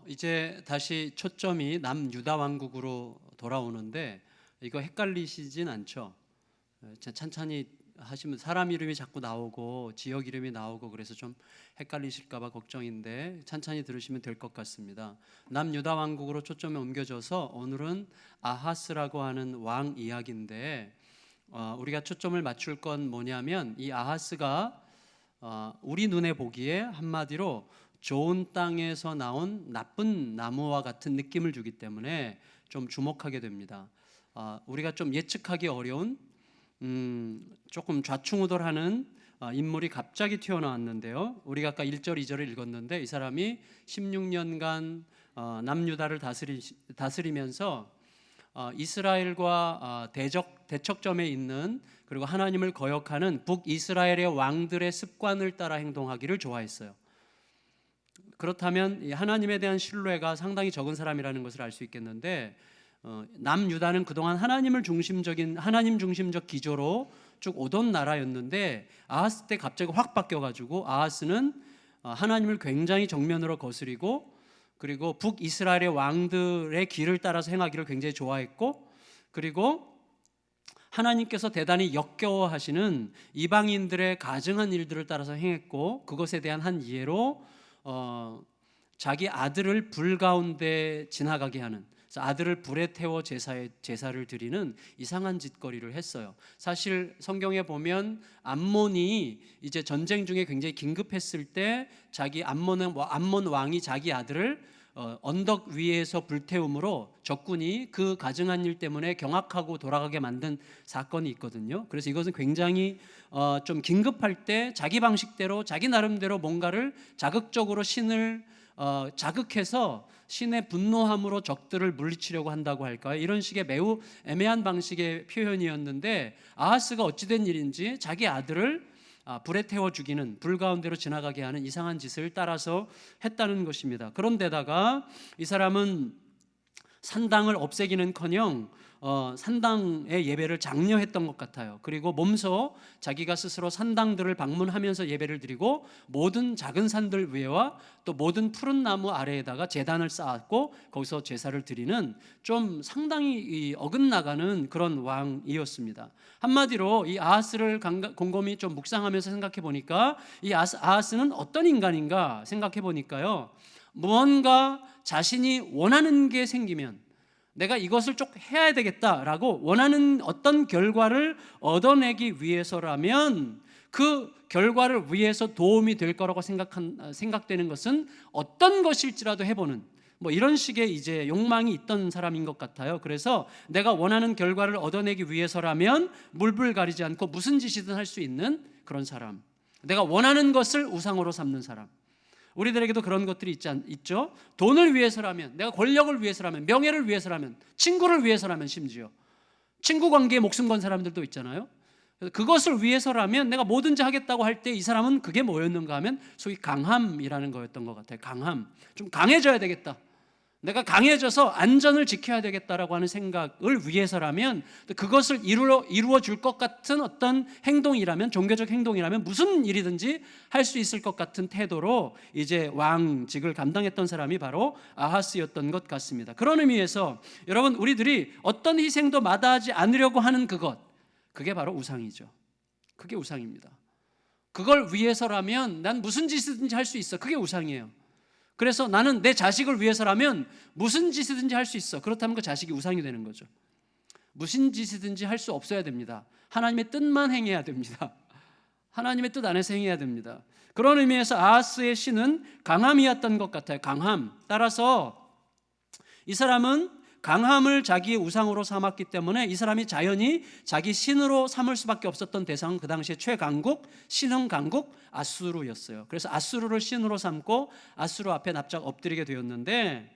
이제 다시 초점이 남유다 왕국으로 돌아오는데 이거 헷갈리시진 않죠? 찬찬히 하시면 사람 이름이 자꾸 나오고 지역 이름이 나오고 그래서 좀 헷갈리실까 봐 걱정인데 찬찬히 들으시면 될 것 같습니다. 남유다 왕국으로 초점이 옮겨져서 오늘은 아하스라고 하는 왕 이야기인데 우리가 초점을 맞출 건 뭐냐면 이 아하스가 우리 눈에 보기에 한마디로 좋은 땅에서 나온 나쁜 나무와 같은 느낌을 주기 때문에 좀 주목하게 됩니다. 우리가 좀 예측하기 어려운 조금 좌충우돌하는 인물이 갑자기 튀어나왔는데요. 우리가 아까 1절, 2절을 읽었는데 이 사람이 16년간 남유다를 다스리면서 이스라엘과 대척점에 있는 그리고 하나님을 거역하는 북이스라엘의 왕들의 습관을 따라 행동하기를 좋아했어요. 그렇다면 하나님에 대한 신뢰가 상당히 적은 사람이라는 것을 알 수 있겠는데 남유다는 그동안 하나님 중심적 기조로 쭉 오던 나라였는데 아하스 때 갑자기 확 바뀌어가지고 아하스는 하나님을 굉장히 정면으로 거스리고 그리고 북이스라엘의 왕들의 길을 따라서 행하기를 굉장히 좋아했고 그리고 하나님께서 대단히 역겨워하시는 이방인들의 가증한 일들을 따라서 행했고 그것에 대한 한 이해로 자기 아들을 불 가운데 지나가게 하는 아들을 불에 태워 제사를 드리는 이상한 짓거리를 했어요. 사실 성경에 보면 암몬이 이제 전쟁 중에 굉장히 긴급했을 때 암몬 왕이 자기 아들을 언덕 위에서 불태움으로 적군이 그 가증한 일 때문에 경악하고 돌아가게 만든 사건이 있거든요. 그래서 이것은 굉장히 좀 긴급할 때 자기 방식대로 자기 나름대로 뭔가를 자극적으로 신을 자극해서 신의 분노함으로 적들을 물리치려고 한다고 할까요? 이런 식의 매우 애매한 방식의 표현이었는데 아하스가 어찌된 일인지 자기 아들을 불에 태워 죽이는 불 가운데로 지나가게 하는 이상한 짓을 따라서 했다는 것입니다. 그런데다가 이 사람은 산당을 없애기는커녕 산당의 예배를 장려했던 것 같아요. 그리고 몸소 자기가 스스로 산당들을 방문하면서 예배를 드리고 모든 작은 산들 위에와 또 모든 푸른 나무 아래에다가 제단을 쌓았고 거기서 제사를 드리는 좀 상당히 어긋나가는 그런 왕이었습니다. 한마디로 이 아하스를 곰곰이 좀 묵상하면서 생각해 보니까 이 아하스는 어떤 인간인가 생각해 보니까요, 무언가 자신이 원하는 게 생기면 내가 이것을 쭉 해야 되겠다라고 원하는 어떤 결과를 얻어내기 위해서라면 그 결과를 위해서 도움이 될 거라고 생각되는 것은 어떤 것일지라도 해보는 이런 식의 이제 욕망이 있던 사람인 것 같아요. 그래서 내가 원하는 결과를 얻어내기 위해서라면 물불 가리지 않고 무슨 짓이든 할 수 있는 그런 사람, 내가 원하는 것을 우상으로 삼는 사람. 우리들에게도 그런 것들이 있죠. 돈을 위해서라면, 내가 권력을 위해서라면, 명예를 위해서라면, 친구를 위해서라면, 심지어 친구 관계에 목숨 건 사람들도 있잖아요. 그것을 위해서라면 내가 뭐든지 하겠다고 할 때 이 사람은 그게 뭐였는가 하면 소위 강함이라는 거였던 것 같아요. 강함, 좀 강해져야 되겠다, 내가 강해져서 안전을 지켜야 되겠다라고 하는 생각을 위해서라면, 그것을 이루어 줄 것 같은 어떤 행동이라면, 종교적 행동이라면 무슨 일이든지 할 수 있을 것 같은 태도로 이제 왕직을 감당했던 사람이 바로 아하스였던 것 같습니다. 그런 의미에서 여러분, 우리들이 어떤 희생도 마다하지 않으려고 하는 그게 바로 우상이죠. 그게 우상입니다. 그걸 위해서라면 난 무슨 짓이든지 할 수 있어. 그게 우상이에요. 그래서 나는 내 자식을 위해서라면 무슨 짓이든지 할 수 있어. 그렇다면 그 자식이 우상이 되는 거죠. 무슨 짓이든지 할 수 없어야 됩니다. 하나님의 뜻만 행해야 됩니다. 하나님의 뜻 안에서 행해야 됩니다. 그런 의미에서 아하스의 신은 강함이었던 것 같아요. 강함. 따라서 이 사람은 강함을 자기의 우상으로 삼았기 때문에 이 사람이 자연히 자기 신으로 삼을 수밖에 없었던 대상은 그 당시에 최강국, 신흥 강국 아수르였어요. 그래서 아수르를 신으로 삼고 아수르 앞에 납작 엎드리게 되었는데,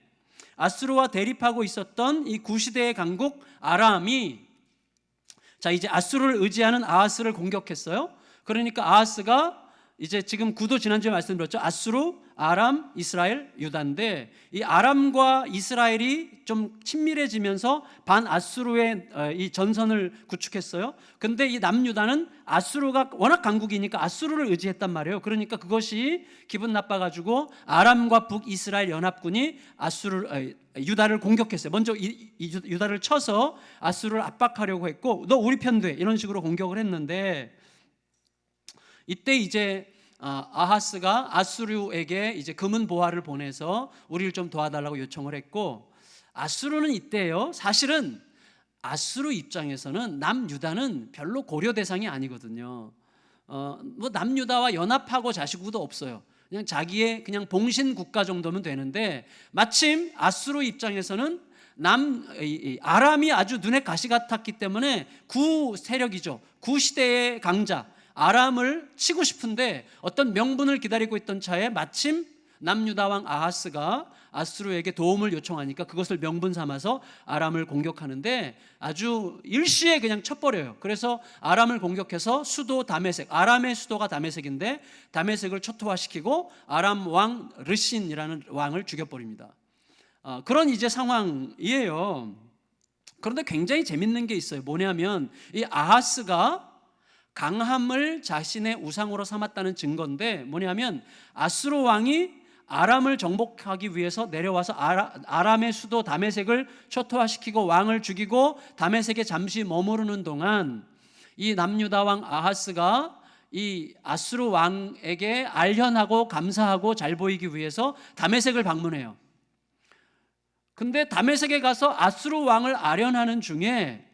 아수르와 대립하고 있었던 이 구시대의 강국 아람이 이제 아수르를 의지하는 아하스를 공격했어요. 그러니까 아하스가 이제 지금 구도 지난주에 말씀드렸죠. 아람, 이스라엘, 유다인데 이 아람과 이스라엘이 좀 친밀해지면서 반아수르의 이 전선을 구축했어요. 근데 이 남유다는 아수르가 워낙 강국이니까 아수르를 의지했단 말이에요. 그러니까 그것이 기분 나빠가지고 아람과 북이스라엘 연합군이 유다를 공격했어요. 먼저 유다를 쳐서 아수르를 압박하려고 했고, 너 우리 편 돼, 이런 식으로 공격을 했는데, 이때 이제 아하스가 아수르에게 이제 금은 보화를 보내서 우리를 좀 도와달라고 요청을 했고, 아수르는 이때요, 사실은 아수르 입장에서는 남유다는 별로 고려 대상이 아니거든요. 뭐 남유다와 연합하고 자시고도 없어요. 그냥 자기의 그냥 봉신 국가 정도면 되는데, 마침 아수르 입장에서는 아람이 아주 눈에 가시 같았기 때문에 구 세력이죠. 구 시대의 강자 아람을 치고 싶은데 어떤 명분을 기다리고 있던 차에 마침 남유다 왕 아하스가 아수르에게 도움을 요청하니까 그것을 명분 삼아서 아람을 공격하는데 아주 일시에 그냥 쳐버려요. 그래서 아람을 공격해서 수도 다메섹, 아람의 수도가 다메섹인데 다메섹을 초토화시키고 아람 왕 르신이라는 왕을 죽여버립니다. 그런 이제 상황이에요. 그런데 굉장히 재밌는 게 있어요. 뭐냐면 이 아하스가 강함을 자신의 우상으로 삼았다는 증거인데, 뭐냐면 아수르 왕이 아람을 정복하기 위해서 내려와서 아람의 수도 다메섹을 초토화시키고 왕을 죽이고 다메섹에 잠시 머무르는 동안 이 남유다 왕 아하스가 이 아수르 왕에게 알현하고 감사하고 잘 보이기 위해서 다메섹을 방문해요. 근데 다메섹에 가서 아수르 왕을 아련하는 중에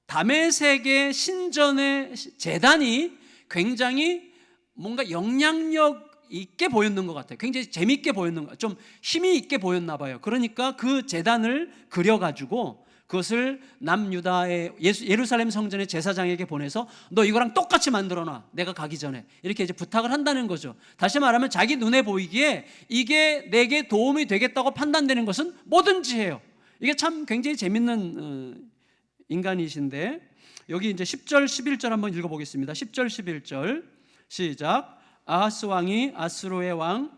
다메섹의 신전의 제단이 굉장히 뭔가 영향력 있게 보였는 것 같아요. 굉장히 재밌게 보였는 것 같아요. 좀 힘이 있게 보였나 봐요. 그러니까 그 제단을 그려가지고 그것을 남유다의 예루살렘 성전의 제사장에게 보내서 너 이거랑 똑같이 만들어놔, 내가 가기 전에, 이렇게 이제 부탁을 한다는 거죠. 다시 말하면 자기 눈에 보이기에 이게 내게 도움이 되겠다고 판단되는 것은 뭐든지 해요. 이게 참 굉장히 재밌는 인간이신데, 여기 이제 10절 11절 한번 읽어보겠습니다. 10절 11절 시작. 아하스 왕이 아수르의 왕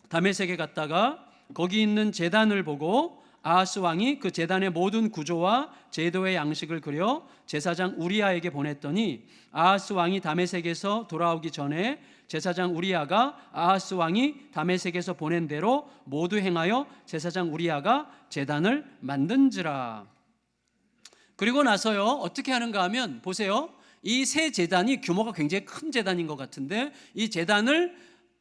다메섹에 갔다가 거기 있는 제단을 보고 아하스 왕이 그 제단의 모든 구조와 제도의 양식을 그려 제사장 우리야에게 보냈더니 아하스 왕이 다메섹에서 돌아오기 전에 제사장 우리야가 아하스 왕이 다메섹에서 보낸 대로 모두 행하여 제사장 우리야가 제단을 만든지라. 그리고 나서요 어떻게 하는가 하면, 보세요. 이 새 제단이 규모가 굉장히 큰 제단인 것 같은데, 이 제단을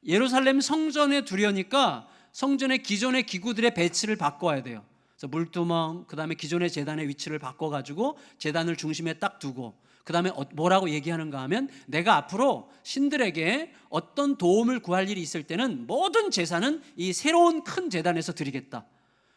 예루살렘 성전에 두려니까 성전의 기존의 기구들의 배치를 바꿔야 돼요. 그래서 물두멍, 그 다음에 기존의 제단의 위치를 바꿔가지고 제단을 중심에 딱 두고, 그 다음에 뭐라고 얘기하는가 하면, 내가 앞으로 신들에게 어떤 도움을 구할 일이 있을 때는 모든 제사는 이 새로운 큰 제단에서 드리겠다.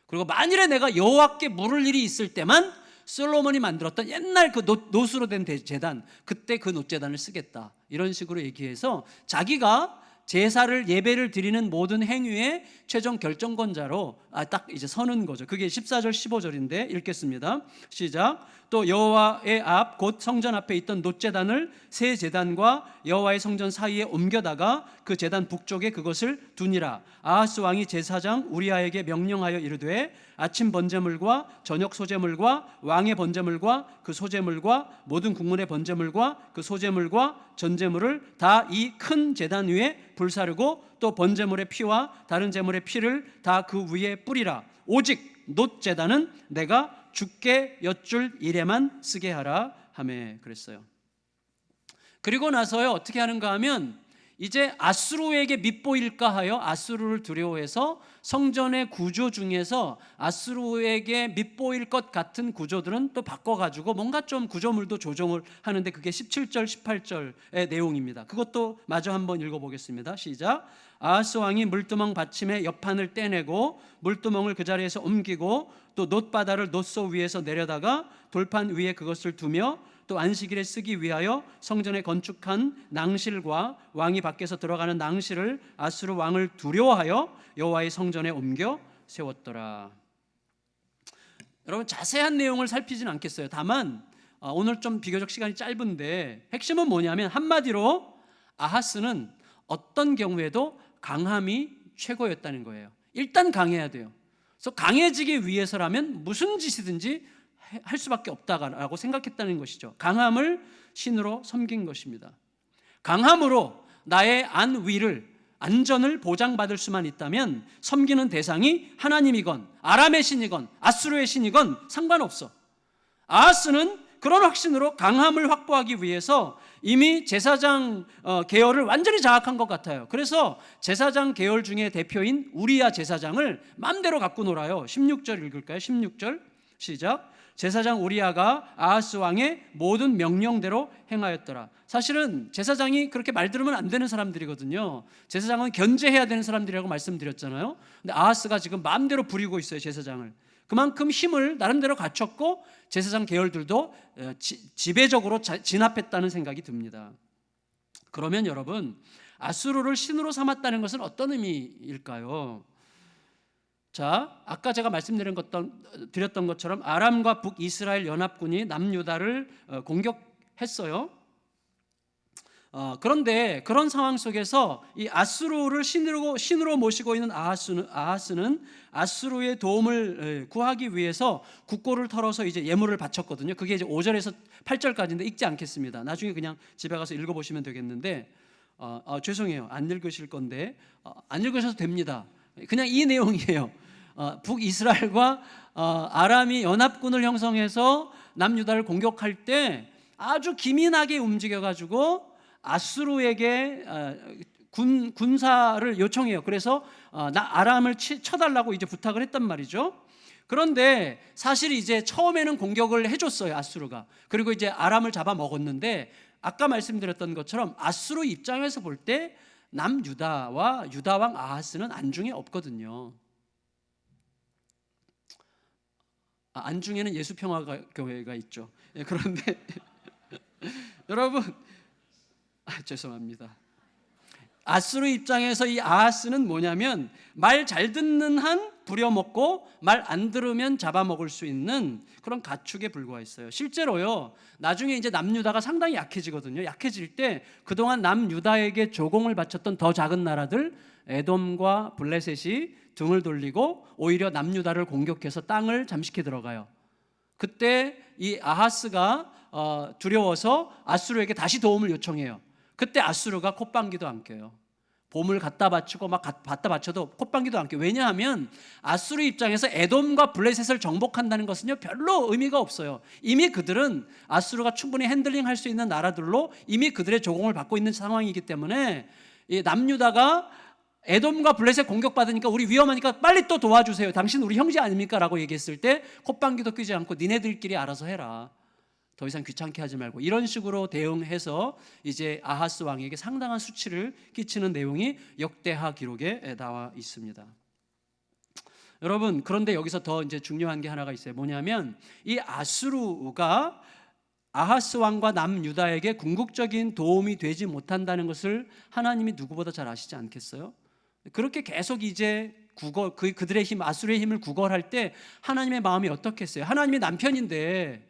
그리고 만일에 내가 여호와께 물을 일이 있을 때만 솔로몬이 만들었던 옛날 그 노수로 된 제단, 그때 그 놋제단을 쓰겠다, 이런 식으로 얘기해서 자기가 제사를 예배를 드리는 모든 행위의 최종 결정권자로 딱 이제 서는 거죠. 그게 14절 15절인데 읽겠습니다. 시작. 또 여호와의 앞 곧 성전 앞에 있던 놋제단을 새 제단과 여호와의 성전 사이에 옮겨다가 그 제단 북쪽에 그것을 두니라. 아하스 왕이 제사장 우리야에게 명령하여 이르되 아침 번제물과 저녁 소제물과 왕의 번제물과 그 소제물과 모든 국물의 번제물과 그 소제물과 전제물을 다 이 큰 제단 위에 불사르고 또 번제물의 피와 다른 제물의 피를 다 그 위에 뿌리라. 오직 놋제단은 내가 주께 여쭐 일에만 쓰게 하라 하매 그랬어요. 그리고 나서요 어떻게 하는가 하면, 이제 아수르에게 밉보일까 하여 아수르를 두려워해서 성전의 구조 중에서 아수르에게 밉보일 것 같은 구조들은 또 바꿔가지고 뭔가 좀 구조물도 조정을 하는데, 그게 17절 18절의 내용입니다. 그것도 마저 한번 읽어보겠습니다. 시작. 아하스 왕이 물두멍 받침의 옆판을 떼내고 물두멍을 그 자리에서 옮기고 또 놋바다를 놋소 위에서 내려다가 돌판 위에 그것을 두며 또 안식일에 쓰기 위하여 성전에 건축한 낭실과 왕이 밖에서 들어가는 낭실을 아수르 왕을 두려워하여 여호와의 성전에 옮겨 세웠더라. 여러분 자세한 내용을 살피진 않겠어요. 다만 오늘 좀 비교적 시간이 짧은데 핵심은 뭐냐면, 한마디로 아하스는 어떤 경우에도 강함이 최고였다는 거예요. 일단 강해야 돼요. 그래서 강해지기 위해서라면 무슨 짓이든지 할 수밖에 없다라고 생각했다는 것이죠. 강함을 신으로 섬긴 것입니다. 강함으로 나의 안전을 보장받을 수만 있다면 섬기는 대상이 하나님이건 아람의 신이건 아수르의 신이건 상관없어. 아하스는 그런 확신으로 강함을 확보하기 위해서 이미 제사장 계열을 완전히 장악한 것 같아요. 그래서 제사장 계열 중에 대표인 우리야 제사장을 마음대로 갖고 놀아요. 16절 읽을까요? 16절 시작. 제사장 우리야가 아하스 왕의 모든 명령대로 행하였더라. 사실은 제사장이 그렇게 말 들으면 안 되는 사람들이거든요. 제사장은 견제해야 되는 사람들이라고 말씀드렸잖아요. 근데 아하스가 지금 마음대로 부리고 있어요, 제사장을. 그만큼 힘을 나름대로 갖췄고 제사장 계열들도 지배적으로 진압했다는 생각이 듭니다. 그러면 여러분, 아수르를 신으로 삼았다는 것은 어떤 의미일까요? 자, 아까 제가 말씀드렸던 것처럼 아람과 북이스라엘 연합군이 남유다를 공격했어요. 그런데 그런 상황 속에서 이 아수르를 신으로 모시고 있는 아하스는 아수르의 도움을 구하기 위해서 국고를 털어서 이제 예물을 바쳤거든요. 그게 이제 5절에서 8절까지인데 읽지 않겠습니다. 나중에 그냥 집에 가서 읽어보시면 되겠는데 죄송해요. 안 읽으실 건데 안 읽으셔도 됩니다. 그냥 이 내용이에요. 북이스라엘과 아람이 연합군을 형성해서 남유다를 공격할 때 아주 기민하게 움직여가지고 아수르에게 군사를 요청해요. 그래서 아람을 쳐달라고 이제 부탁을 했단 말이죠. 그런데 사실 이제 처음에는 공격을 해줬어요, 아수르가. 그리고 이제 아람을 잡아먹었는데 아까 말씀드렸던 것처럼 아수르 입장에서 볼 때 남유다와 유다왕 아하스는 안중에 없거든요. 안중에는 예수평화교회가 있죠. 그런데 여러분, 죄송합니다. 아수르 입장에서 이 아하스는 뭐냐면 말 잘 듣는 한 부려먹고 말 안 들으면 잡아먹을 수 있는 그런 가축에 불과했어요. 실제로요, 나중에 이제 남유다가 상당히 약해지거든요. 약해질 때 그동안 남유다에게 조공을 바쳤던 더 작은 나라들 에돔과 블레셋이 등을 돌리고 오히려 남유다를 공격해서 땅을 잠식해 들어가요. 그때 이 아하스가 두려워서 아수르에게 다시 도움을 요청해요. 그때 아수르가 콧방귀도 안 껴요. 봄을 갖다 바치고 막 갖다 바쳐도 콧방귀도 안 껴요. 왜냐하면 아수르 입장에서 에돔과 블레셋을 정복한다는 것은요 별로 의미가 없어요. 이미 그들은 아수르가 충분히 핸들링할 수 있는 나라들로 이미 그들의 조공을 받고 있는 상황이기 때문에 이 남유다가 에돔과 블레셋 공격받으니까 우리 위험하니까 빨리 또 도와주세요. 당신 우리 형제 아닙니까? 라고 얘기했을 때 콧방귀도 뀌지 않고 니네들끼리 알아서 해라. 더 이상 귀찮게 하지 말고 이런 식으로 대응해서 이제 아하스 왕에게 상당한 수치를 끼치는 내용이 역대하 기록에 나와 있습니다. 여러분, 그런데 여기서 더 이제 중요한 게 하나가 있어요. 뭐냐면 이 아수르가 아하스 왕과 남유다에게 궁극적인 도움이 되지 못한다는 것을 하나님이 누구보다 잘 아시지 않겠어요? 그렇게 계속 이제 그들의 힘, 아수르의 힘을 구걸할 때 하나님의 마음이 어떻겠어요? 하나님의 남편인데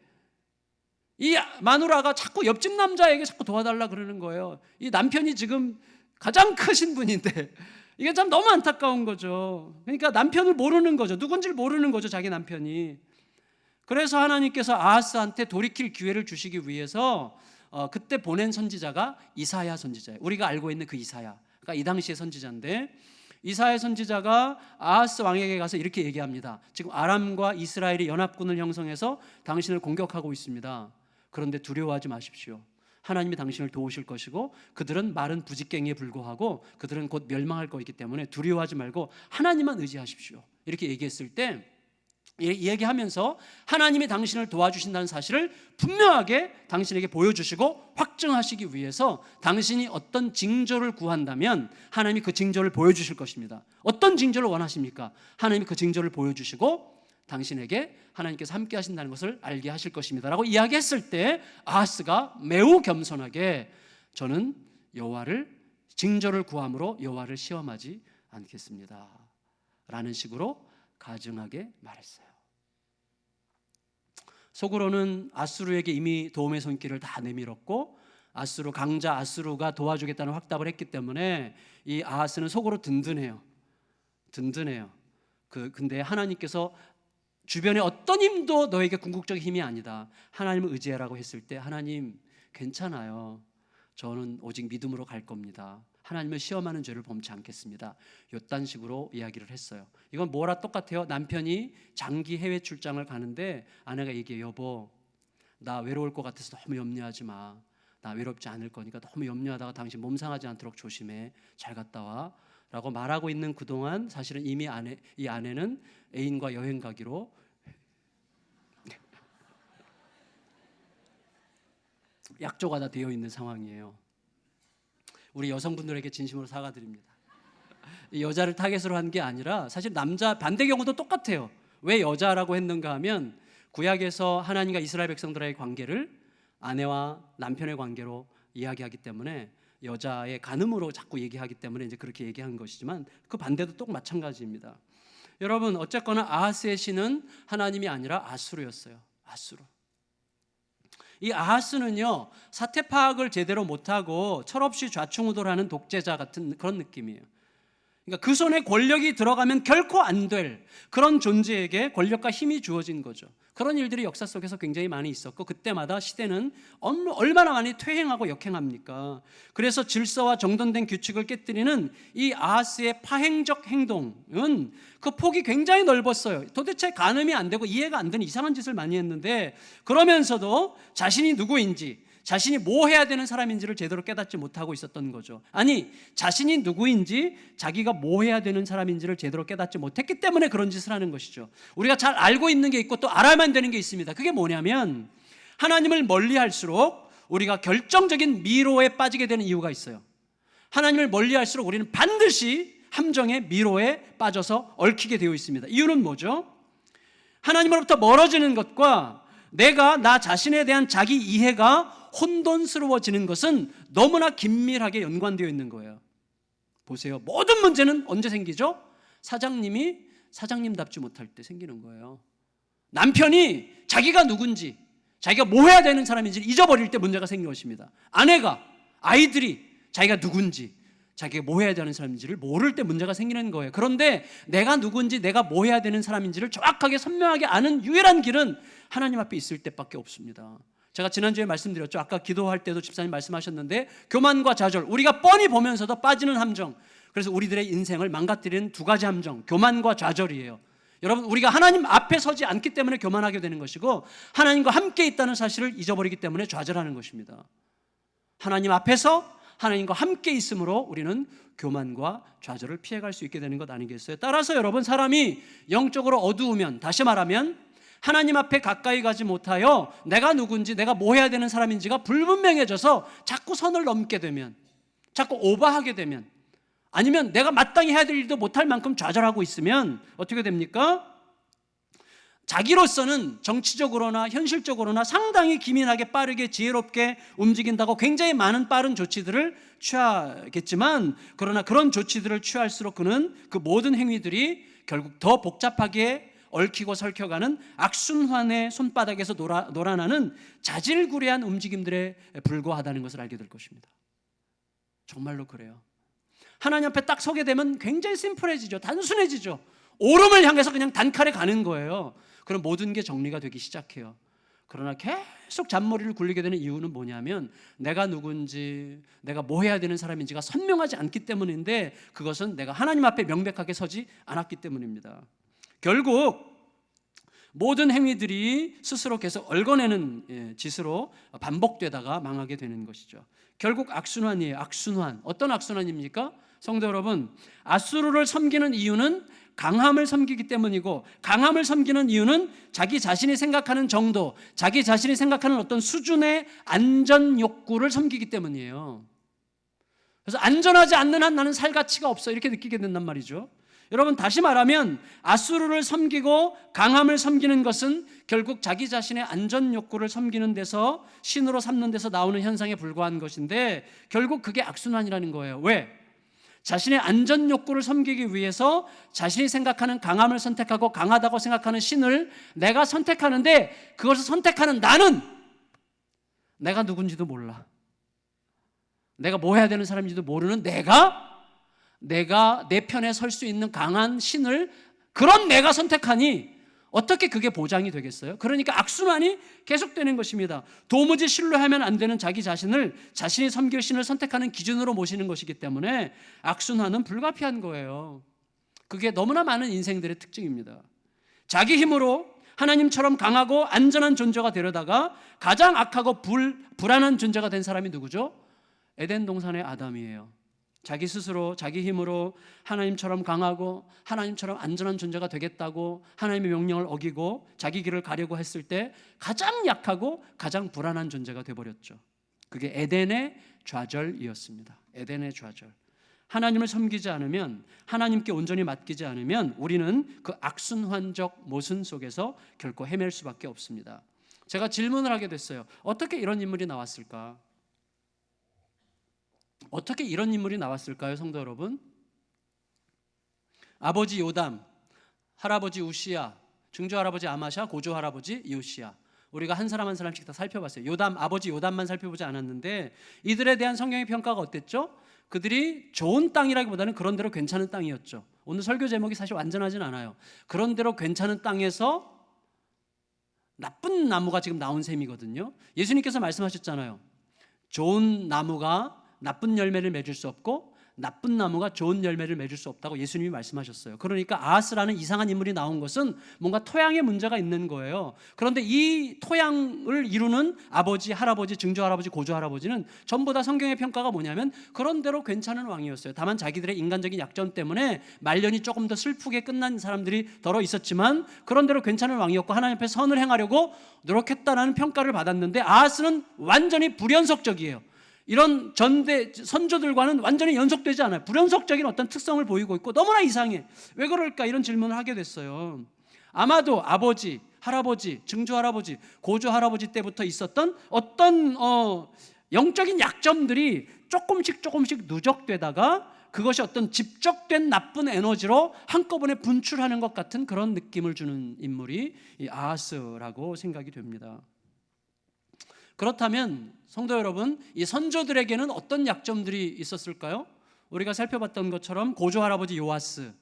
이 마누라가 자꾸 옆집 남자에게 자꾸 도와달라 그러는 거예요. 이 남편이 지금 가장 크신 분인데 이게 참 너무 안타까운 거죠. 그러니까 남편을 모르는 거죠. 누군지를 모르는 거죠, 자기 남편이. 그래서 하나님께서 아하스한테 돌이킬 기회를 주시기 위해서 그때 보낸 선지자가 이사야 선지자예요. 우리가 알고 있는 그 이사야. 그러니까 이 당시의 선지자인데 이사야 선지자가 아하스 왕에게 가서 이렇게 얘기합니다. 지금 아람과 이스라엘이 연합군을 형성해서 당신을 공격하고 있습니다. 그런데 두려워하지 마십시오. 하나님이 당신을 도우실 것이고 그들은 마른 부직갱이에 불과하고 그들은 곧 멸망할 것이기 때문에 두려워하지 말고 하나님만 의지하십시오. 이렇게 얘기했을 때 얘기하면서 하나님이 당신을 도와주신다는 사실을 분명하게 당신에게 보여주시고 확증하시기 위해서 당신이 어떤 징조를 구한다면 하나님이 그 징조를 보여주실 것입니다. 어떤 징조를 원하십니까? 하나님이 그 징조를 보여주시고 당신에게 하나님께서 함께 하신다는 것을 알게 하실 것입니다 라고 이야기했을 때 아하스가 매우 겸손하게 저는 여호와를 징조를 구함으로 여호와를 시험하지 않겠습니다 라는 식으로 가증하게 말했어요. 속으로는 아수르에게 이미 도움의 손길을 다 내밀었고 아수르 강자 아수르가 도와주겠다는 확답을 했기 때문에 이 아하스는 속으로 든든해요. 근데 하나님께서 주변에 어떤 힘도 너에게 궁극적 힘이 아니다, 하나님을 의지해라고 했을 때 하나님 괜찮아요, 저는 오직 믿음으로 갈 겁니다, 하나님을 시험하는 죄를 범치 않겠습니다, 이딴 식으로 이야기를 했어요. 이건 뭐라 똑같아요. 남편이 장기 해외 출장을 가는데 아내가 얘기해요. 여보, 나 외로울 것 같아서 너무 염려하지 마, 나 외롭지 않을 거니까 너무 염려하다가 당신 몸 상하지 않도록 조심해, 잘 갔다 와 라고 말하고 있는 그동안 사실은 이미 이 아내는 애인과 여행 가기로 약조가 다 되어 있는 상황이에요. 우리 여성분들에게 진심으로 사과드립니다. 이 여자를 타겟으로 한 게 아니라 사실 남자 반대 경우도 똑같아요. 왜 여자라고 했는가 하면 구약에서 하나님과 이스라엘 백성들의 관계를 아내와 남편의 관계로 이야기하기 때문에 여자의 간음으로 자꾸 얘기하기 때문에 이제 그렇게 얘기한 것이지만 그 반대도 똑 마찬가지입니다. 여러분, 어쨌거나 아하스의 신은 하나님이 아니라 아수르였어요. 아수르. 이 아하스는요, 사태 파악을 제대로 못하고 철없이 좌충우돌하는 독재자 같은 그런 느낌이에요. 그러니까 그 손에 권력이 들어가면 결코 안 될 그런 존재에게 권력과 힘이 주어진 거죠. 그런 일들이 역사 속에서 굉장히 많이 있었고, 그때마다 시대는 얼마나 많이 퇴행하고 역행합니까? 그래서 질서와 정돈된 규칙을 깨뜨리는 이 아하스의 파행적 행동은 그 폭이 굉장히 넓었어요. 도대체 가늠이 안 되고 이해가 안 되는 이상한 짓을 많이 했는데, 그러면서도 자신이 누구인지, 자신이 뭐 해야 되는 사람인지를 제대로 깨닫지 못하고 있었던 거죠. 아니, 자신이 누구인지, 자기가 뭐 해야 되는 사람인지를 제대로 깨닫지 못했기 때문에 그런 짓을 하는 것이죠. 우리가 잘 알고 있는 게 있고 또 알아야만 되는 게 있습니다. 그게 뭐냐면, 하나님을 멀리할수록 우리가 결정적인 미로에 빠지게 되는 이유가 있어요. 하나님을 멀리할수록 우리는 반드시 함정의 미로에 빠져서 얽히게 되어 있습니다. 이유는 뭐죠? 하나님으로부터 멀어지는 것과 내가 나 자신에 대한 자기 이해가 혼돈스러워지는 것은 너무나 긴밀하게 연관되어 있는 거예요. 보세요. 모든 문제는 언제 생기죠? 사장님이 사장님답지 못할 때 생기는 거예요. 남편이 자기가 누군지, 자기가 뭐 해야 되는 사람인지 잊어버릴 때 문제가 생긴 것입니다. 아내가, 아이들이 자기가 누군지, 자기가 뭐 해야 되는 사람인지를 모를 때 문제가 생기는 거예요. 그런데 내가 누군지, 내가 뭐 해야 되는 사람인지를 정확하게 선명하게 아는 유일한 길은 하나님 앞에 있을 때밖에 없습니다. 제가 지난주에 말씀드렸죠. 아까 기도할 때도 집사님 말씀하셨는데, 교만과 좌절, 우리가 뻔히 보면서도 빠지는 함정, 그래서 우리들의 인생을 망가뜨리는 두 가지 함정, 교만과 좌절이에요. 여러분, 우리가 하나님 앞에 서지 않기 때문에 교만하게 되는 것이고, 하나님과 함께 있다는 사실을 잊어버리기 때문에 좌절하는 것입니다. 하나님 앞에서 하나님과 함께 있으므로 우리는 교만과 좌절을 피해갈 수 있게 되는 것 아니겠어요? 따라서 여러분, 사람이 영적으로 어두우면, 다시 말하면 하나님 앞에 가까이 가지 못하여 내가 누군지, 내가 뭐 해야 되는 사람인지가 불분명해져서 자꾸 선을 넘게 되면, 자꾸 오버하게 되면, 아니면 내가 마땅히 해야 될 일도 못할 만큼 좌절하고 있으면 어떻게 됩니까? 자기로서는 정치적으로나 현실적으로나 상당히 기민하게 빠르게 지혜롭게 움직인다고 굉장히 많은 빠른 조치들을 취하겠지만, 그러나 그런 조치들을 취할수록 그는 그 모든 행위들이 결국 더 복잡하게 얽히고 설켜가는 악순환의 손바닥에서 놀아나는 자질구레한 움직임들에 불과하다는 것을 알게 될 것입니다. 정말로 그래요. 하나님 앞에 딱 서게 되면 굉장히 심플해지죠. 단순해지죠. 오름을 향해서 그냥 단칼에 가는 거예요. 그럼 모든 게 정리가 되기 시작해요. 그러나 계속 잔머리를 굴리게 되는 이유는 뭐냐면, 내가 누군지, 내가 뭐 해야 되는 사람인지가 선명하지 않기 때문인데, 그것은 내가 하나님 앞에 명백하게 서지 않았기 때문입니다. 결국 모든 행위들이 스스로 계속 얽어내는 짓으로 반복되다가 망하게 되는 것이죠. 결국 악순환이에요. 악순환. 어떤 악순환입니까? 성도 여러분, 아수르를 섬기는 이유는 강함을 섬기기 때문이고, 강함을 섬기는 이유는 자기 자신이 생각하는 정도, 자기 자신이 생각하는 어떤 수준의 안전 욕구를 섬기기 때문이에요. 그래서 안전하지 않는 한 나는 살 가치가 없어, 이렇게 느끼게 된단 말이죠. 여러분, 다시 말하면 아수르를 섬기고 강함을 섬기는 것은 결국 자기 자신의 안전 욕구를 섬기는 데서, 신으로 삼는 데서 나오는 현상에 불과한 것인데, 결국 그게 악순환이라는 거예요. 왜? 자신의 안전 욕구를 섬기기 위해서 자신이 생각하는 강함을 선택하고 강하다고 생각하는 신을 내가 선택하는데, 그것을 선택하는 나는 내가 누군지도 몰라. 내가 뭐 해야 되는 사람인지도 모르는 내가 내 편에 설 수 있는 강한 신을, 그런 내가 선택하니 어떻게 그게 보장이 되겠어요? 그러니까 악순환이 계속되는 것입니다. 도무지 신뢰하면 안 되는 자기 자신을 자신이 섬길 신을 선택하는 기준으로 모시는 것이기 때문에 악순환은 불가피한 거예요. 그게 너무나 많은 인생들의 특징입니다. 자기 힘으로 하나님처럼 강하고 안전한 존재가 되려다가 가장 악하고 불안한 존재가 된 사람이 누구죠? 에덴 동산의 아담이에요. 자기 스스로 자기 힘으로 하나님처럼 강하고 하나님처럼 안전한 존재가 되겠다고 하나님의 명령을 어기고 자기 길을 가려고 했을 때 가장 약하고 가장 불안한 존재가 되어버렸죠. 그게 에덴의 좌절이었습니다. 에덴의 좌절. 하나님을 섬기지 않으면, 하나님께 온전히 맡기지 않으면 우리는 그 악순환적 모순 속에서 결코 헤맬 수밖에 없습니다. 제가 질문을 하게 됐어요. 어떻게 이런 인물이 나왔을까? 어떻게 이런 인물이 나왔을까요, 성도 여러분? 아버지 요담, 할아버지 우시야, 증조할아버지 아마샤, 고조할아버지 요시야. 우리가 한 사람 한 사람씩 다 살펴봤어요. 요담, 아버지 요담만 살펴보지 않았는데 이들에 대한 성경의 평가가 어땠죠? 그들이 좋은 땅이라기보다는 그런 대로 괜찮은 땅이었죠. 오늘 설교 제목이 사실 완전하진 않아요. 그런 대로 괜찮은 땅에서 나쁜 나무가 지금 나온 셈이거든요. 예수님께서 말씀하셨잖아요. 좋은 나무가 나쁜 열매를 맺을 수 없고 나쁜 나무가 좋은 열매를 맺을 수 없다고 예수님이 말씀하셨어요. 그러니까 아하스라는 이상한 인물이 나온 것은 뭔가 토양에 문제가 있는 거예요. 그런데 이 토양을 이루는 아버지, 할아버지, 증조할아버지, 고조할아버지는 전부 다 성경의 평가가 뭐냐면 그런 대로 괜찮은 왕이었어요. 다만 자기들의 인간적인 약점 때문에 말년이 조금 더 슬프게 끝난 사람들이 더러 있었지만 그런 대로 괜찮은 왕이었고 하나님 앞에 선을 행하려고 노력했다라는 평가를 받았는데 아하스는 완전히 불연속적이에요. 이런 선조들과는 완전히 연속되지 않아요. 불연속적인 어떤 특성을 보이고 있고 너무나 이상해. 왜 그럴까? 이런 질문을 하게 됐어요. 아마도 아버지, 할아버지, 증조할아버지, 고조할아버지 때부터 있었던 어떤 영적인 약점들이 조금씩 누적되다가 그것이 어떤 집적된 나쁜 에너지로 한꺼번에 분출하는 것 같은 그런 느낌을 주는 인물이 이 아하스라고 생각이 됩니다. 그렇다면 성도 여러분, 이 선조들에게는 어떤 약점들이 있었을까요? 우리가 살펴봤던 것처럼 고조할아버지 요아스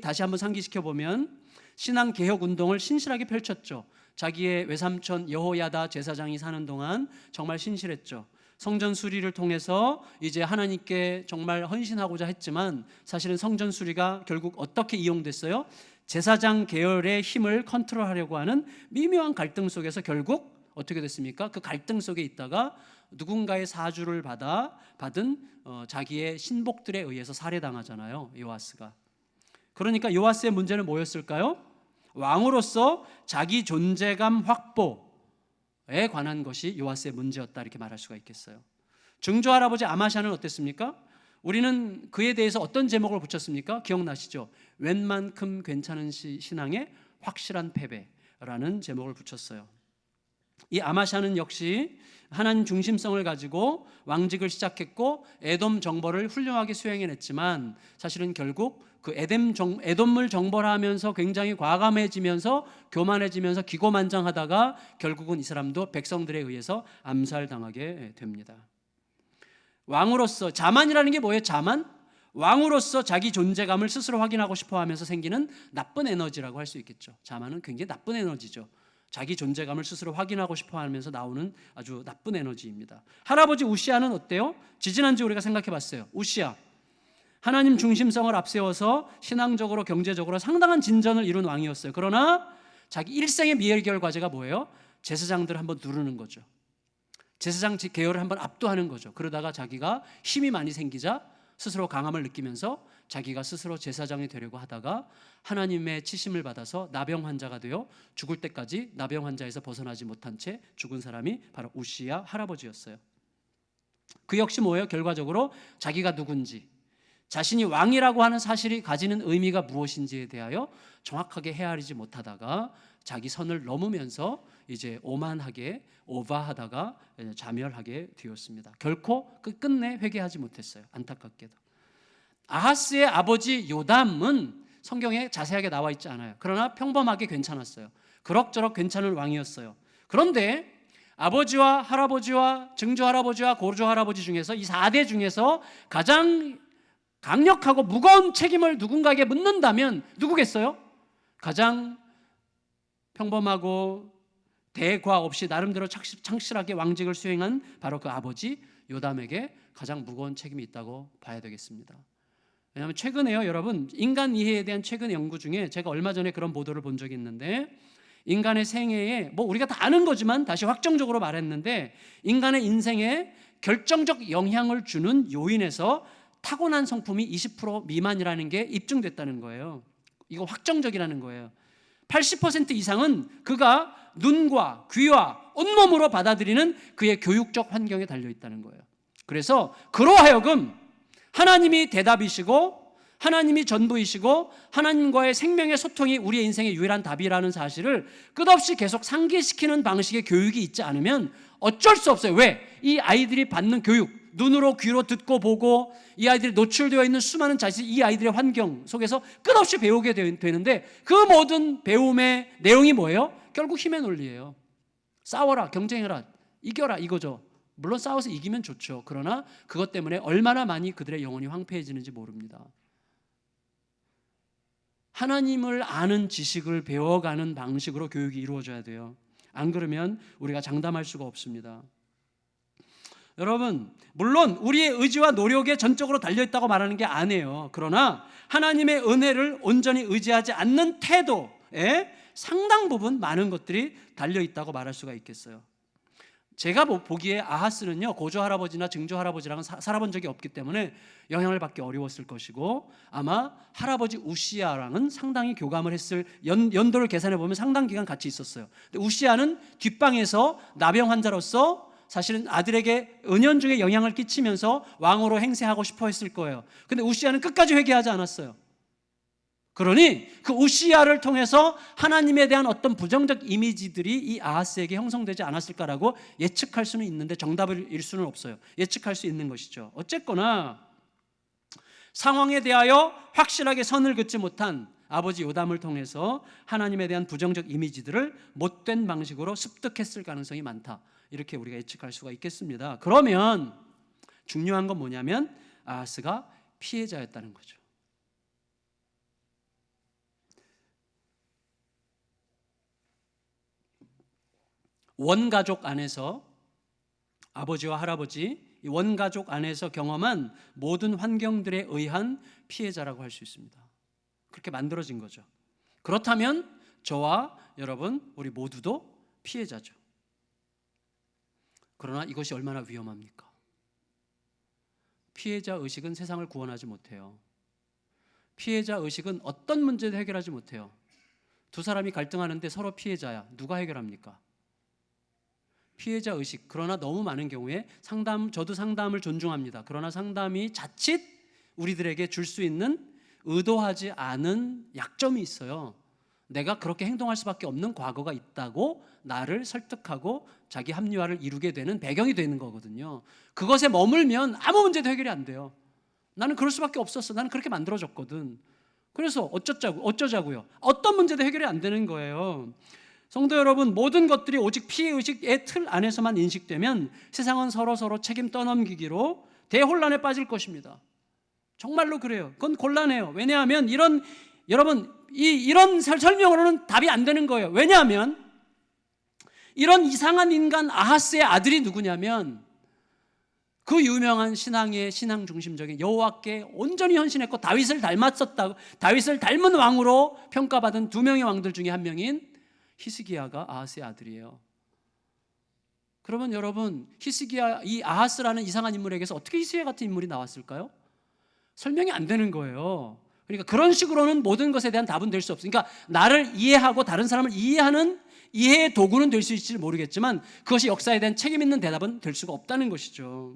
다시 한번 상기시켜 보면 신앙 개혁 운동을 신실하게 펼쳤죠. 자기의 외삼촌 여호야다 제사장이 사는 동안 정말 신실했죠. 성전 수리를 통해서 이제 하나님께 정말 헌신하고자 했지만 사실은 성전 수리가 결국 어떻게 이용됐어요? 제사장 계열의 힘을 컨트롤하려고 하는 미묘한 갈등 속에서 결국 어떻게 됐습니까? 그 갈등 속에 있다가 누군가의 사주를 받은 자기의 신복들에 의해서 살해당하잖아요, 요아스가. 그러니까 요아스의 문제는 뭐였을까요? 왕으로서 자기 존재감 확보에 관한 것이 요아스의 문제였다, 이렇게 말할 수가 있겠어요. 증조할아버지 아마샤는 어땠습니까? 우리는 그에 대해서 어떤 제목을 붙였습니까? 기억나시죠? 웬만큼 괜찮은 신앙의 확실한 패배라는 제목을 붙였어요. 이 아마샤는 역시 하나님 중심성을 가지고 왕직을 시작했고 에돔 정벌을 훌륭하게 수행해냈지만 사실은 결국 그 에돔을 정벌하면서 굉장히 과감해지면서 교만해지면서 기고만장하다가 결국은 이 사람도 백성들에 의해서 암살당하게 됩니다. 왕으로서, 자만이라는 게 뭐예요? 자만? 왕으로서 자기 존재감을 스스로 확인하고 싶어 하면서 생기는 나쁜 에너지라고 할 수 있겠죠. 자만은 굉장히 나쁜 에너지죠. 자기 존재감을 스스로 확인하고 싶어 하면서 나오는 아주 나쁜 에너지입니다. 할아버지 우시아는 어때요? 지지난주 우리가 생각해 봤어요. 우시아, 하나님 중심성을 앞세워서 신앙적으로 경제적으로 상당한 진전을 이룬 왕이었어요. 그러나 자기 일생의 미해결 과제가 뭐예요? 제사장들을 한번 누르는 거죠. 제사장 계열을 한번 압도하는 거죠. 그러다가 자기가 힘이 많이 생기자 스스로 강함을 느끼면서 자기가 스스로 제사장이 되려고 하다가 하나님의 치심을 받아서 나병 환자가 되어 죽을 때까지 나병 환자에서 벗어나지 못한 채 죽은 사람이 바로 우시야 할아버지였어요. 그 역시 뭐예요? 결과적으로 자기가 누군지, 자신이 왕이라고 하는 사실이 가지는 의미가 무엇인지에 대하여 정확하게 헤아리지 못하다가 자기 선을 넘으면서 이제 오바하다가 자멸하게 되었습니다. 결코 끝내 회개하지 못했어요. 안타깝게도. 아하스의 아버지 요담은 성경에 자세하게 나와 있지 않아요. 그러나 평범하게 괜찮았어요. 그럭저럭 괜찮은 왕이었어요. 그런데 아버지와 할아버지와 증조할아버지와 고조할아버지 중에서 이 4대 중에서 가장 강력하고 무거운 책임을 누군가에게 묻는다면 누구겠어요? 가장 평범하고 대과 없이 나름대로 착실하게 왕직을 수행한 바로 그 아버지 요담에게 가장 무거운 책임이 있다고 봐야 되겠습니다. 왜냐하면 최근에요, 여러분, 인간 이해에 대한 최근 연구 중에 제가 얼마 전에 그런 보도를 본 적이 있는데, 인간의 생애에 우리가 다 아는 거지만 다시 확정적으로 말했는데, 인간의 인생에 결정적 영향을 주는 요인에서 타고난 성품이 20% 미만이라는 게 입증됐다는 거예요. 이거 확정적이라는 거예요. 80% 이상은 그가 눈과 귀와 온몸으로 받아들이는 그의 교육적 환경에 달려 있다는 거예요. 그래서 그로 하여금 하나님이 대답이시고 하나님이 전부이시고 하나님과의 생명의 소통이 우리의 인생의 유일한 답이라는 사실을 끝없이 계속 상기시키는 방식의 교육이 있지 않으면 어쩔 수 없어요. 왜? 이 아이들이 받는 교육, 눈으로 귀로 듣고 보고 이 아이들이 노출되어 있는 수많은 자식, 이 아이들의 환경 속에서 끝없이 배우게 되는데 그 모든 배움의 내용이 뭐예요? 결국 힘의 논리예요. 싸워라, 경쟁해라, 이겨라, 이거죠. 물론 싸워서 이기면 좋죠. 그러나 그것 때문에 얼마나 많이 그들의 영혼이 황폐해지는지 모릅니다. 하나님을 아는 지식을 배워가는 방식으로 교육이 이루어져야 돼요. 안 그러면 우리가 장담할 수가 없습니다. 여러분, 물론 우리의 의지와 노력에 전적으로 달려있다고 말하는 게 아니에요. 그러나 하나님의 은혜를 온전히 의지하지 않는 태도에 상당 부분 많은 것들이 달려있다고 말할 수가 있겠어요. 제가 보기에 아하스는요, 고조 할아버지나 증조 할아버지랑은 살아본 적이 없기 때문에 영향을 받기 어려웠을 것이고, 아마 할아버지 우시아랑은 상당히 교감을 했을, 연도를 계산해 보면 상당 기간 같이 있었어요. 근데 우시아는 뒷방에서 나병 환자로서 사실은 아들에게 은연중에 영향을 끼치면서 왕으로 행세하고 싶어 했을 거예요. 근데 우시아는 끝까지 회개하지 않았어요. 그러니 그 우시아를 통해서 하나님에 대한 어떤 부정적 이미지들이 이 아하스에게 형성되지 않았을까라고 예측할 수는 있는데 정답일 수는 없어요. 예측할 수 있는 것이죠. 어쨌거나 상황에 대하여 확실하게 선을 긋지 못한 아버지 요담을 통해서 하나님에 대한 부정적 이미지들을 못된 방식으로 습득했을 가능성이 많다, 이렇게 우리가 예측할 수가 있겠습니다. 그러면 중요한 건 뭐냐면 아하스가 피해자였다는 거죠. 원가족 안에서, 아버지와 할아버지, 이 원가족 안에서 경험한 모든 환경들에 의한 피해자라고 할 수 있습니다. 그렇게 만들어진 거죠. 그렇다면 저와 여러분, 우리 모두도 피해자죠. 그러나 이것이 얼마나 위험합니까? 피해자 의식은 세상을 구원하지 못해요. 피해자 의식은 어떤 문제도 해결하지 못해요. 두 사람이 갈등하는데 서로 피해자야. 누가 해결합니까? 피해자 의식. 그러나 너무 많은 경우에 저도 상담을 존중합니다. 그러나 상담이 자칫 우리들에게 줄 수 있는 의도하지 않은 약점이 있어요. 내가 그렇게 행동할 수밖에 없는 과거가 있다고 나를 설득하고 자기 합리화를 이루게 되는 배경이 되는 거거든요. 그것에 머물면 아무 문제도 해결이 안 돼요. 나는 그럴 수밖에 없었어. 나는 그렇게 만들어졌거든. 그래서 어쩌자고요. 어떤 문제도 해결이 안 되는 거예요. 성도 여러분, 모든 것들이 오직 피해의식의 틀 안에서만 인식되면 세상은 서로 책임 떠넘기기로 대혼란에 빠질 것입니다. 정말로 그래요. 그건 곤란해요. 왜냐하면 이런 설명으로는 답이 안 되는 거예요. 왜냐하면 이런 이상한 인간 아하스의 아들이 누구냐면 그 유명한 신앙 중심적인 여호와께 온전히 헌신했고 다윗을 닮은 왕으로 평가받은 두 명의 왕들 중에 한 명인 히스기야가 아하스의 아들이에요. 그러면 여러분, 이 아하스라는 이상한 인물에게서 어떻게 히스기야 같은 인물이 나왔을까요? 설명이 안 되는 거예요. 그러니까 그런 식으로는 모든 것에 대한 답은 될 수 없어요. 그러니까 나를 이해하고 다른 사람을 이해하는 이해의 도구는 될 수 있을지 모르겠지만 그것이 역사에 대한 책임 있는 대답은 될 수가 없다는 것이죠.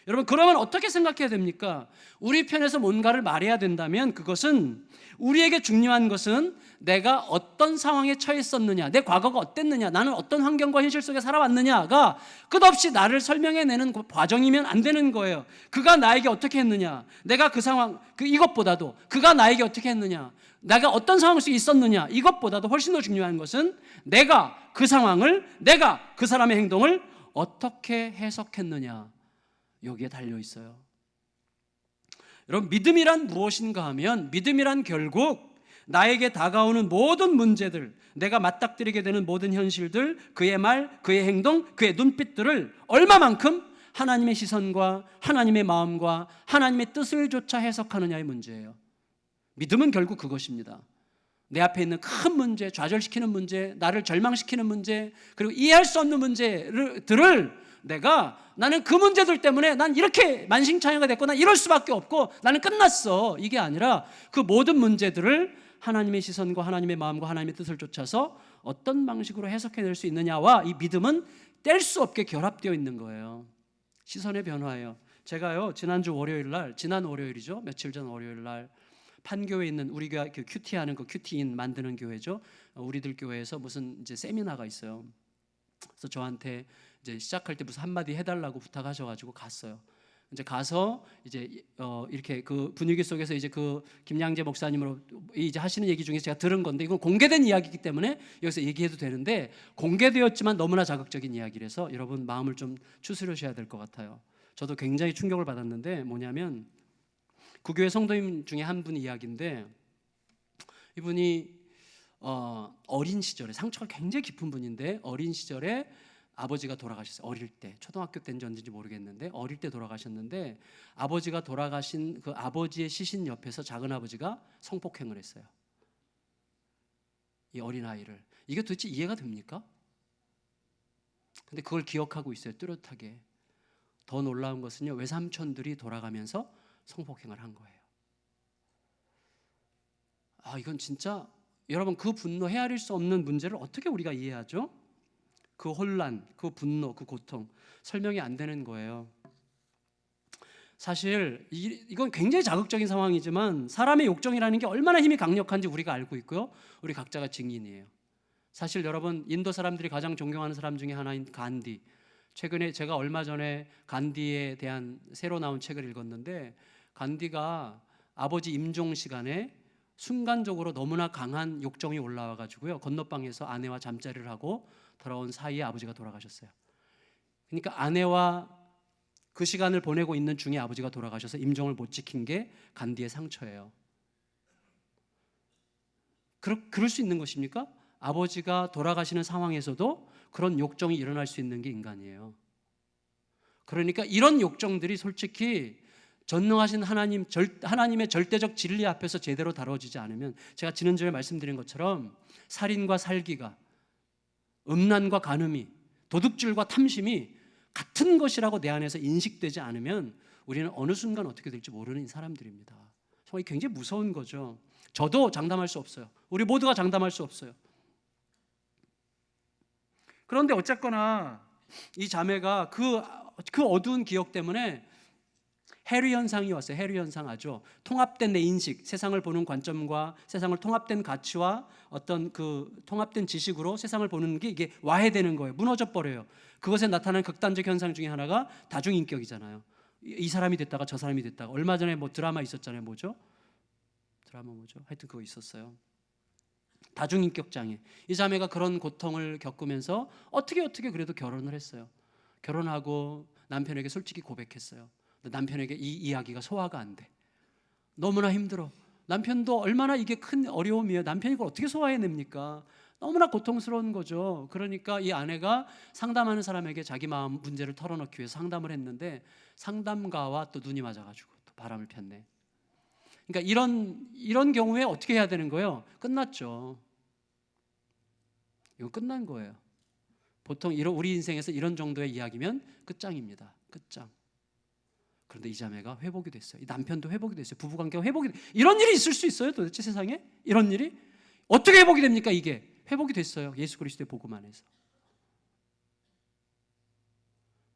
여러분, 그러면 어떻게 생각해야 됩니까? 우리 편에서 뭔가를 말해야 된다면 그것은, 우리에게 중요한 것은 내가 어떤 상황에 처했었느냐, 내 과거가 어땠느냐, 나는 어떤 환경과 현실 속에 살아왔느냐가 끝없이 나를 설명해내는 과정이면 안 되는 거예요. 그가 나에게 어떻게 했느냐, 내가 그 상황, 이것보다도 그가 나에게 어떻게 했느냐, 내가 어떤 상황 속에 있었느냐, 이것보다도 훨씬 더 중요한 것은 내가 그 상황을, 내가 그 사람의 행동을 어떻게 해석했느냐, 여기에 달려 있어요. 여러분, 믿음이란 무엇인가 하면, 믿음이란 결국 나에게 다가오는 모든 문제들, 내가 맞닥뜨리게 되는 모든 현실들, 그의 말, 그의 행동, 그의 눈빛들을 얼마만큼 하나님의 시선과 하나님의 마음과 하나님의 뜻을 조차 해석하느냐의 문제예요. 믿음은 결국 그것입니다. 내 앞에 있는 큰 문제, 좌절시키는 문제, 나를 절망시키는 문제, 그리고 이해할 수 없는 문제들을 나는 그 문제들 때문에 난 이렇게 만신창이가 됐고 난 이럴 수밖에 없고 나는 끝났어, 이게 아니라 그 모든 문제들을 하나님의 시선과 하나님의 마음과 하나님의 뜻을 쫓아서 어떤 방식으로 해석해낼 수 있느냐와 이 믿음은 뗄 수 없게 결합되어 있는 거예요. 시선의 변화예요. 제가요, 지난 월요일이죠, 며칠 전 월요일날 판교에 있는 우리가 그 큐티하는 그 큐티인 만드는 교회죠, 우리들 교회에서 무슨 이제 세미나가 있어요. 그래서 저한테 이제 시작할 때 무슨 한마디 해달라고 부탁하셔가지고 갔어요. 이제 가서 이제 이렇게 그 분위기 속에서 이제 그 김양재 목사님으로 이제 하시는 얘기 중에 제가 들은 건데, 이건 공개된 이야기이기 때문에 여기서 얘기해도 되는데, 공개되었지만 너무나 자극적인 이야기라서 여러분 마음을 좀 추스르셔야 될 것 같아요. 저도 굉장히 충격을 받았는데, 뭐냐면 그 교회 성도님 중에 한 분의 이야기인데, 이분이 어린 시절에, 상처가 굉장히 깊은 분인데 어린 시절에 아버지가 돌아가셨어요. 어릴 때, 초등학교 때인지 언제인지 모르겠는데 어릴 때 돌아가셨는데, 아버지가 돌아가신 그 아버지의 시신 옆에서 작은 아버지가 성폭행을 했어요, 이 어린아이를. 이게 도대체 이해가 됩니까? 근데 그걸 기억하고 있어요, 뚜렷하게. 더 놀라운 것은요, 외삼촌들이 돌아가면서 성폭행을 한 거예요. 이건 진짜 여러분, 그 분노, 헤아릴 수 없는 문제를 어떻게 우리가 이해하죠? 그 혼란, 그 분노, 그 고통, 설명이 안 되는 거예요. 사실 이건 굉장히 자극적인 상황이지만 사람의 욕정이라는 게 얼마나 힘이 강력한지 우리가 알고 있고요, 우리 각자가 증인이에요. 사실 여러분, 인도 사람들이 가장 존경하는 사람 중에 하나인 간디, 최근에 제가 얼마 전에 간디에 대한 새로 나온 책을 읽었는데, 간디가 아버지 임종 시간에 순간적으로 너무나 강한 욕정이 올라와 가지고요, 건너방에서 아내와 잠자리를 하고 돌아온 사이에 아버지가 돌아가셨어요. 그러니까 아내와 그 시간을 보내고 있는 중에 아버지가 돌아가셔서 임종을 못 지킨 게 간디의 상처예요. 그럴 수 있는 것입니까? 아버지가 돌아가시는 상황에서도 그런 욕정이 일어날 수 있는 게 인간이에요. 그러니까 이런 욕정들이 솔직히 전능하신 하나님의 절대적 진리 앞에서 제대로 다뤄지지 않으면, 제가 지난주에 말씀드린 것처럼 살인과 살기가, 음란과 간음이, 도둑질과 탐심이 같은 것이라고 내 안에서 인식되지 않으면 우리는 어느 순간 어떻게 될지 모르는 사람들입니다. 정말 굉장히 무서운 거죠. 저도 장담할 수 없어요. 우리 모두가 장담할 수 없어요. 그런데 어쨌거나 이 자매가 그 어두운 기억 때문에 해류 현상이 왔어요. 해류 현상 아죠. 통합된 내 인식, 세상을 보는 관점과 세상을 통합된 가치와 어떤 그 통합된 지식으로 세상을 보는 게 이게 와해되는 거예요. 무너져 버려요. 그것에 나타나는 극단적 현상 중에 하나가 다중인격이잖아요. 이 사람이 됐다가 저 사람이 됐다가, 얼마 전에 뭐 드라마 있었잖아요. 드라마 뭐죠? 하여튼 그거 있었어요. 다중인격 장애. 이 자매가 그런 고통을 겪으면서 어떻게 그래도 결혼을 했어요. 결혼하고 남편에게 솔직히 고백했어요. 남편에게 이 이야기가 소화가 안 돼. 너무나 힘들어. 남편도 얼마나 이게 큰 어려움이에요. 남편이 그걸 어떻게 소화해냅니까? 너무나 고통스러운 거죠. 그러니까 이 아내가 상담하는 사람에게 자기 마음 문제를 털어놓기 위해서 상담을 했는데, 상담가와 또 눈이 맞아가지고 또 바람을 폈네. 그러니까 이런 경우에 어떻게 해야 되는 거예요? 끝났죠. 이거 끝난 거예요. 보통 우리 인생에서 이런 정도의 이야기면 끝장입니다. 끝장. 그런데 이 자매가 회복이 됐어요. 이 남편도 회복이 됐어요. 부부관계가 회복이 됐어요. 이런 일이 있을 수 있어요? 도대체 세상에? 이런 일이? 어떻게 회복이 됩니까? 이게 회복이 됐어요. 예수 그리스도의 복음 안에서.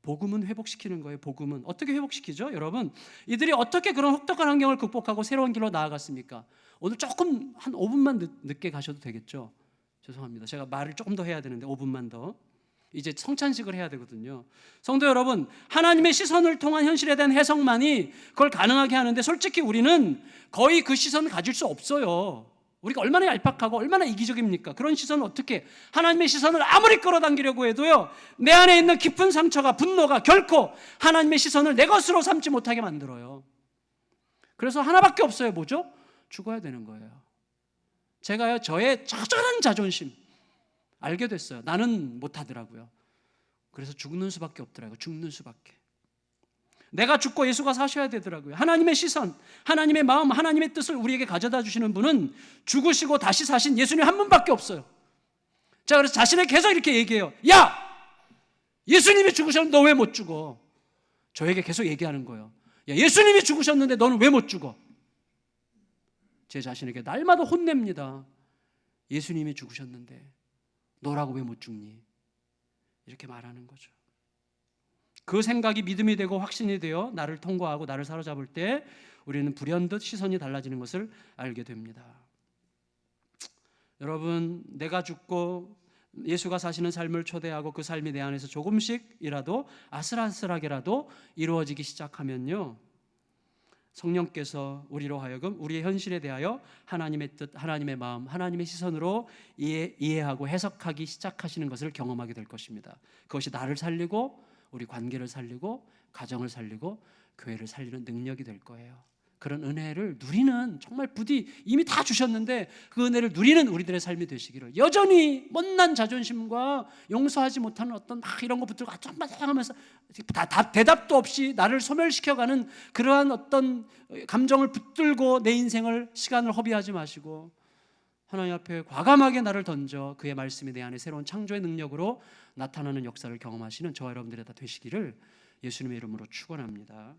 복음은 회복시키는 거예요. 복음은 어떻게 회복시키죠? 여러분, 이들이 어떻게 그런 혹독한 환경을 극복하고 새로운 길로 나아갔습니까? 오늘 조금 한 5분만 늦게 가셔도 되겠죠? 죄송합니다. 제가 말을 조금 더 해야 되는데 5분만 더. 이제 성찬식을 해야 되거든요. 성도 여러분, 하나님의 시선을 통한 현실에 대한 해석만이 그걸 가능하게 하는데, 솔직히 우리는 거의 그 시선을 가질 수 없어요. 우리가 얼마나 얄팍하고 얼마나 이기적입니까? 그런 시선을 어떻게, 하나님의 시선을 아무리 끌어당기려고 해도요, 내 안에 있는 깊은 상처가, 분노가 결코 하나님의 시선을 내 것으로 삼지 못하게 만들어요. 그래서 하나밖에 없어요. 뭐죠? 죽어야 되는 거예요. 제가요, 저의 처절한 자존심 알게 됐어요. 나는 못하더라고요. 그래서 죽는 수밖에 없더라고요. 죽는 수밖에. 내가 죽고 예수가 사셔야 되더라고요. 하나님의 시선, 하나님의 마음, 하나님의 뜻을 우리에게 가져다 주시는 분은 죽으시고 다시 사신 예수님 한 분밖에 없어요. 자, 그래서 자신에게 계속 이렇게 얘기해요. 야! 예수님이 죽으셨는데 너 왜 못 죽어? 저에게 계속 얘기하는 거예요. 야, 예수님이 죽으셨는데 너는 왜 못 죽어? 제 자신에게 날마다 혼냅니다. 예수님이 죽으셨는데 너라고 왜 못 죽니? 이렇게 말하는 거죠. 그 생각이 믿음이 되고 확신이 되어 나를 통과하고 나를 사로잡을 때 우리는 불현듯 시선이 달라지는 것을 알게 됩니다. 여러분, 내가 죽고 예수가 사시는 삶을 초대하고 그 삶이 내 안에서 조금씩이라도 아슬아슬하게라도 이루어지기 시작하면요, 성령께서 우리로 하여금 우리의 현실에 대하여 하나님의 뜻, 하나님의 마음, 하나님의 시선으로 이해하고 해석하기 시작하시는 것을 경험하게 될 것입니다. 그것이 나를 살리고 우리 관계를 살리고 가정을 살리고 교회를 살리는 능력이 될 거예요. 그런 은혜를 누리는, 정말 부디 이미 다 주셨는데 그 은혜를 누리는 우리들의 삶이 되시기를, 여전히 못난 자존심과 용서하지 못하는 어떤 막 이런 거 붙들고 하면서 대답도 없이 나를 소멸시켜가는 그러한 어떤 감정을 붙들고 내 인생을, 시간을 허비하지 마시고 하나님 앞에 과감하게 나를 던져 그의 말씀이 내 안에 새로운 창조의 능력으로 나타나는 역사를 경험하시는 저와 여러분들이 다 되시기를 예수님의 이름으로 축원합니다.